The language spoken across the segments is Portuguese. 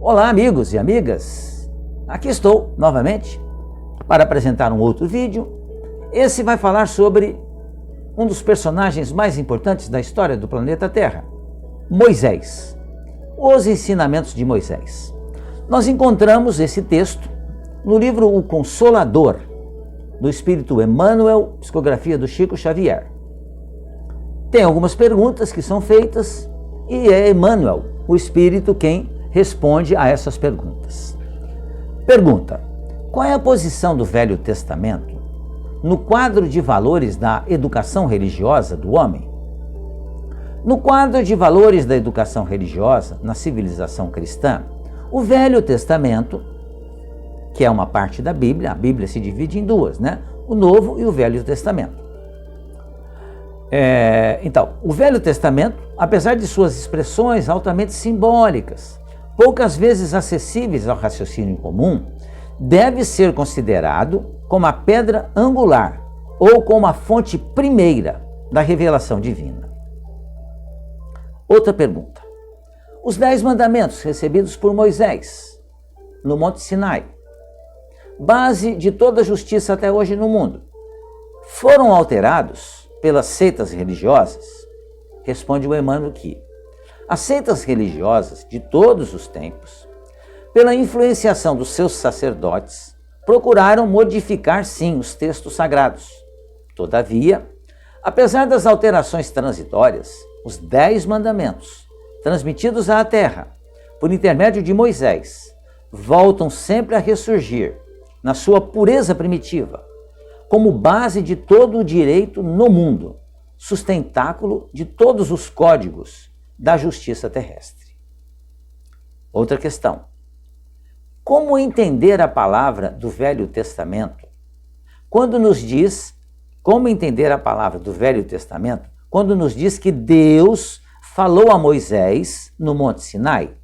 Olá, amigos e amigas, aqui estou novamente para apresentar um outro vídeo. Esse vai falar sobre um dos personagens mais importantes da história do planeta Terra, Moisés, os ensinamentos de Moisés. Nós encontramos esse texto no livro O Consolador, do Espírito Emmanuel, psicografia do Chico Xavier. Tem algumas perguntas que são feitas e é Emmanuel, o Espírito, quem responde a essas perguntas. Pergunta: qual é a posição do Velho Testamento no quadro de valores da educação religiosa do homem? No quadro de valores da educação religiosa na civilização cristã, o Velho Testamento, que é uma parte da Bíblia, a Bíblia se divide em duas, né? O Novo e o Velho Testamento. Então, o Velho Testamento, apesar de suas expressões altamente simbólicas, poucas vezes acessíveis ao raciocínio comum, deve ser considerado como a pedra angular ou como a fonte primeira da revelação divina. Outra pergunta: os 10 mandamentos recebidos por Moisés no Monte Sinai, base de toda a justiça até hoje no mundo, foram alterados pelas seitas religiosas? Responde o Emmanuel que as seitas religiosas de todos os tempos, pela influenciação dos seus sacerdotes, procuraram modificar sim os textos sagrados. Todavia, apesar das alterações transitórias, os 10 mandamentos, transmitidos à terra por intermédio de Moisés, voltam sempre a ressurgir na sua pureza primitiva, como base de todo o direito no mundo, sustentáculo de todos os códigos da justiça terrestre. Outra questão: como entender a palavra do Velho Testamento quando nos diz, como entender a palavra do Velho Testamento quando nos diz que Deus falou a Moisés no Monte Sinai?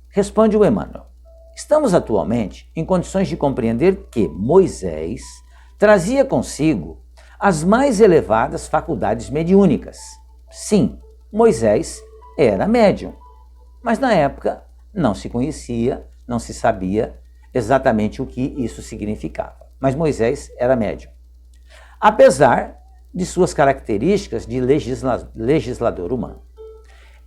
Responde o Emmanuel: estamos atualmente em condições de compreender que Moisés trazia consigo as mais elevadas faculdades mediúnicas. Sim, Moisés era médium, mas na época não se conhecia, não se sabia exatamente o que isso significava. Mas Moisés era médium, apesar de suas características de legislador humano.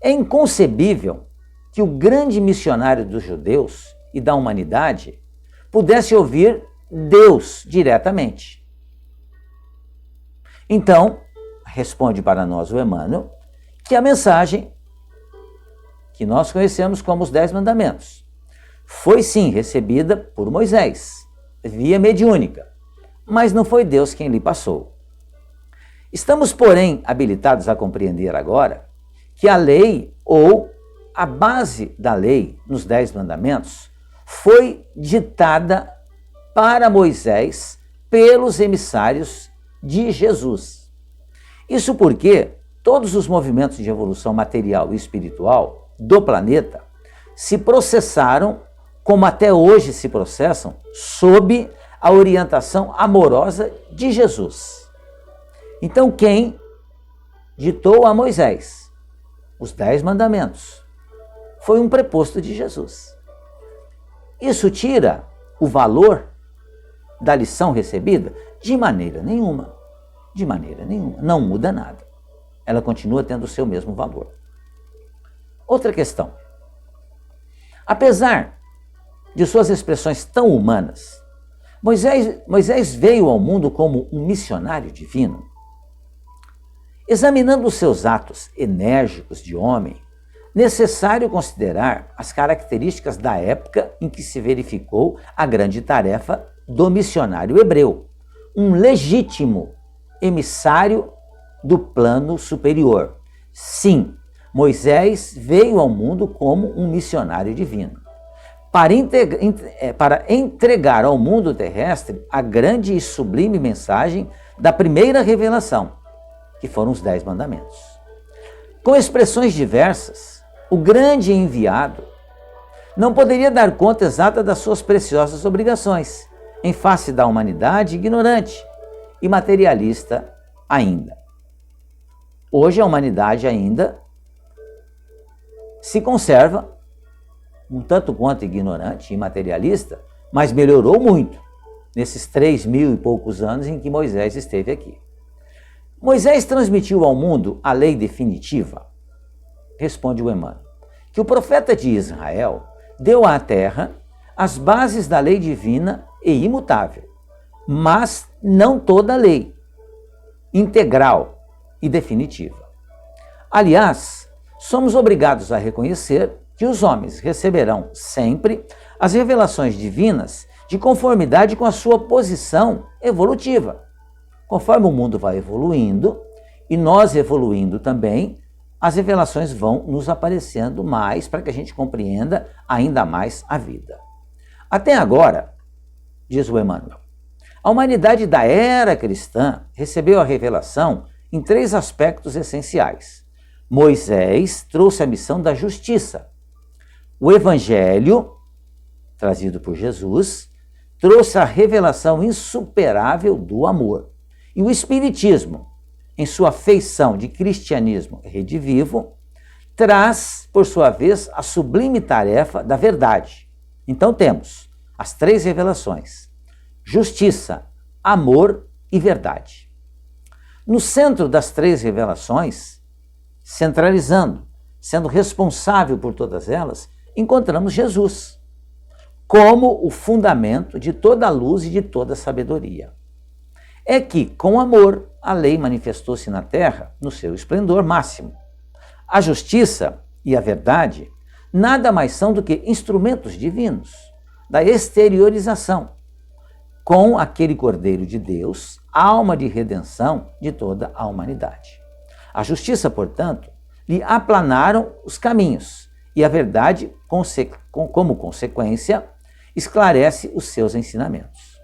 É inconcebível que o grande missionário dos judeus e da humanidade pudesse ouvir Deus diretamente. Então, responde para nós o Emmanuel que a mensagem que nós conhecemos como os 10 mandamentos foi sim recebida por Moisés, via mediúnica, mas não foi Deus quem lhe passou. Estamos, porém, habilitados a compreender agora que a lei ou a base da lei nos 10 mandamentos foi ditada para Moisés pelos emissários de Jesus. Isso porque todos os movimentos de evolução material e espiritual do planeta se processaram, como até hoje se processam, sob a orientação amorosa de Jesus. Então, quem ditou a Moisés os 10 mandamentos foi um preposto de Jesus. Isso tira o valor da lição recebida? De maneira nenhuma. De maneira nenhuma. Não muda nada. Ela continua tendo o seu mesmo valor. Outra questão: apesar de suas expressões tão humanas, Moisés veio ao mundo como um missionário divino. Examinando os seus atos enérgicos de homem, necessário considerar as características da época em que se verificou a grande tarefa do missionário hebreu, um legítimo emissário do plano superior. Sim, Moisés veio ao mundo como um missionário divino, para entregar ao mundo terrestre a grande e sublime mensagem da primeira revelação, que foram os 10 mandamentos. Com expressões diversas, o grande enviado não poderia dar conta exata das suas preciosas obrigações, em face da humanidade ignorante e materialista ainda. Hoje a humanidade ainda se conserva um tanto quanto ignorante e materialista, mas melhorou muito nesses 3.000 e poucos anos em que Moisés esteve aqui. Moisés transmitiu ao mundo a lei definitiva? Responde o Emmanuel, que o profeta de Israel deu à terra as bases da lei divina e imutável, mas não toda a lei, integral e definitiva. Aliás, somos obrigados a reconhecer que os homens receberão sempre as revelações divinas de conformidade com a sua posição evolutiva. Conforme o mundo vai evoluindo e nós evoluindo também, as revelações vão nos aparecendo mais para que a gente compreenda ainda mais a vida. Até agora, diz o Emmanuel, a humanidade da era cristã recebeu a revelação em 3 aspectos essenciais. Moisés trouxe a missão da justiça. O Evangelho, trazido por Jesus, trouxe a revelação insuperável do amor. E o Espiritismo, em sua feição de cristianismo redivivo, traz, por sua vez, a sublime tarefa da verdade. Então temos as 3 revelações: justiça, amor e verdade. No centro das 3 revelações, centralizando, sendo responsável por todas elas, encontramos Jesus, como o fundamento de toda a luz e de toda a sabedoria. É que, com amor, a lei manifestou-se na terra no seu esplendor máximo. A justiça e a verdade nada mais são do que instrumentos divinos da exteriorização, com aquele Cordeiro de Deus, alma de redenção de toda a humanidade. A justiça, portanto, lhe aplanaram os caminhos, e a verdade, como consequência, esclarece os seus ensinamentos.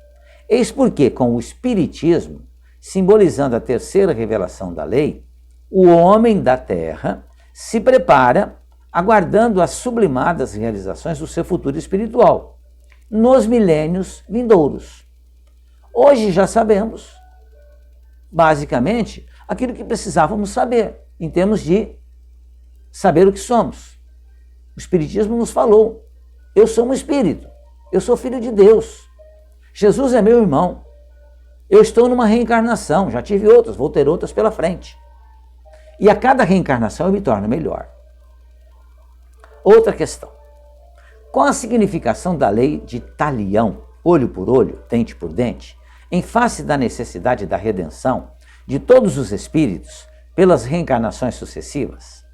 Eis porque, com o Espiritismo, simbolizando a 3ª revelação da lei, o homem da terra se prepara aguardando as sublimadas realizações do seu futuro espiritual, nos milênios vindouros. Hoje já sabemos, basicamente, aquilo que precisávamos saber, em termos de saber o que somos. O Espiritismo nos falou: eu sou um espírito, eu sou filho de Deus, Jesus é meu irmão, eu estou numa reencarnação, já tive outras, vou ter outras pela frente. E a cada reencarnação eu me torno melhor. Outra questão: qual a significação da lei de Talião, olho por olho, dente por dente, em face da necessidade da redenção de todos os espíritos pelas reencarnações sucessivas?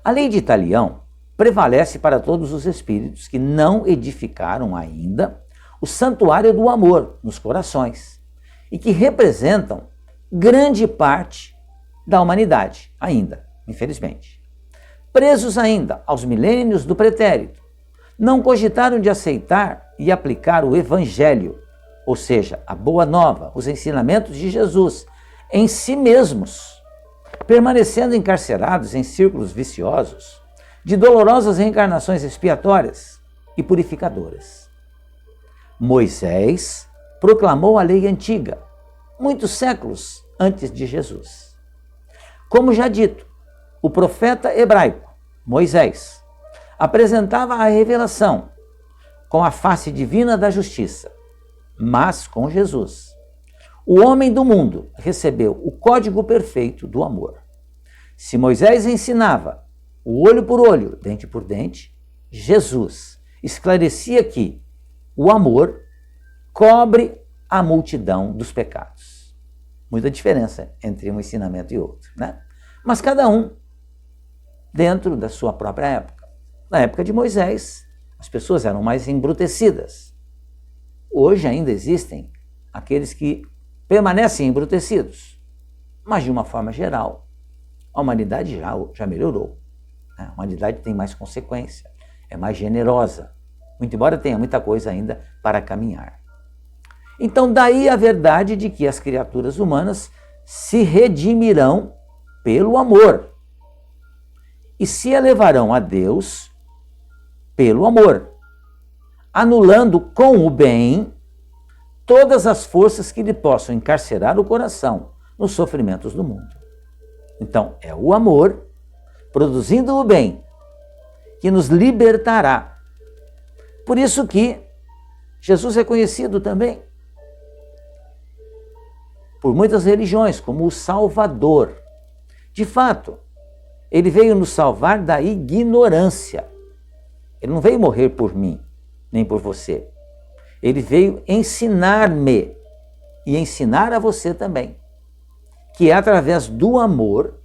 A lei de Talião prevalece para todos os espíritos que não edificaram ainda o santuário do amor nos corações e que representam grande parte da humanidade ainda, infelizmente. Presos ainda aos milênios do pretérito, não cogitaram de aceitar e aplicar o Evangelho, ou seja, a Boa Nova, os ensinamentos de Jesus, em si mesmos, permanecendo encarcerados em círculos viciosos de dolorosas reencarnações expiatórias e purificadoras. Moisés proclamou a lei antiga, muitos séculos antes de Jesus. Como já dito, o profeta hebraico, Moisés, apresentava a revelação com a face divina da justiça, mas com Jesus, o homem do mundo recebeu o código perfeito do amor. Se Moisés ensinava o olho por olho, dente por dente, Jesus esclarecia que o amor cobre a multidão dos pecados. Muita diferença entre um ensinamento e outro, né? Mas cada um dentro da sua própria época. Na época de Moisés, as pessoas eram mais embrutecidas. Hoje ainda existem aqueles que permanecem embrutecidos, mas de uma forma geral, a humanidade já melhorou. A humanidade tem mais consequência, é mais generosa, muito embora tenha muita coisa ainda para caminhar. Então, daí a verdade de que as criaturas humanas se redimirão pelo amor e se elevarão a Deus pelo amor, anulando com o bem todas as forças que lhe possam encarcerar o coração nos sofrimentos do mundo. Então, é o amor, produzindo o bem, que nos libertará Por isso que Jesus é conhecido também por muitas religiões como o Salvador. De fato, ele veio nos salvar da ignorância. Ele não veio morrer por mim, nem por você. Ele veio ensinar-me e ensinar a você também, que é através do amor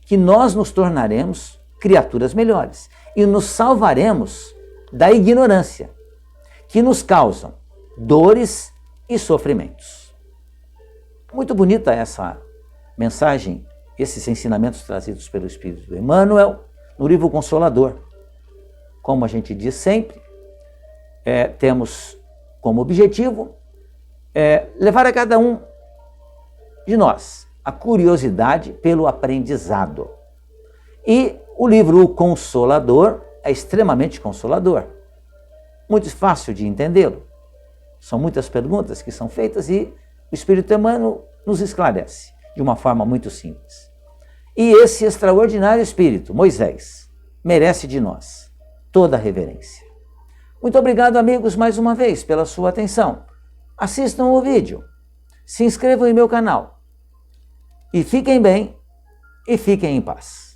que nós nos tornaremos criaturas melhores e nos salvaremos da ignorância, que nos causam dores e sofrimentos. Muito bonita essa mensagem, esses ensinamentos trazidos pelo Espírito Emmanuel no livro Consolador. Como a gente diz sempre, temos como objetivo levar a cada um de nós a curiosidade pelo aprendizado. E o livro Consolador é extremamente consolador, muito fácil de entendê-lo. São muitas perguntas que são feitas e o Espírito Emmanuel nos esclarece de uma forma muito simples. E esse extraordinário Espírito, Moisés, merece de nós toda a reverência. Muito obrigado, amigos, mais uma vez pela sua atenção. Assistam o vídeo, se inscrevam em meu canal e fiquem bem e fiquem em paz.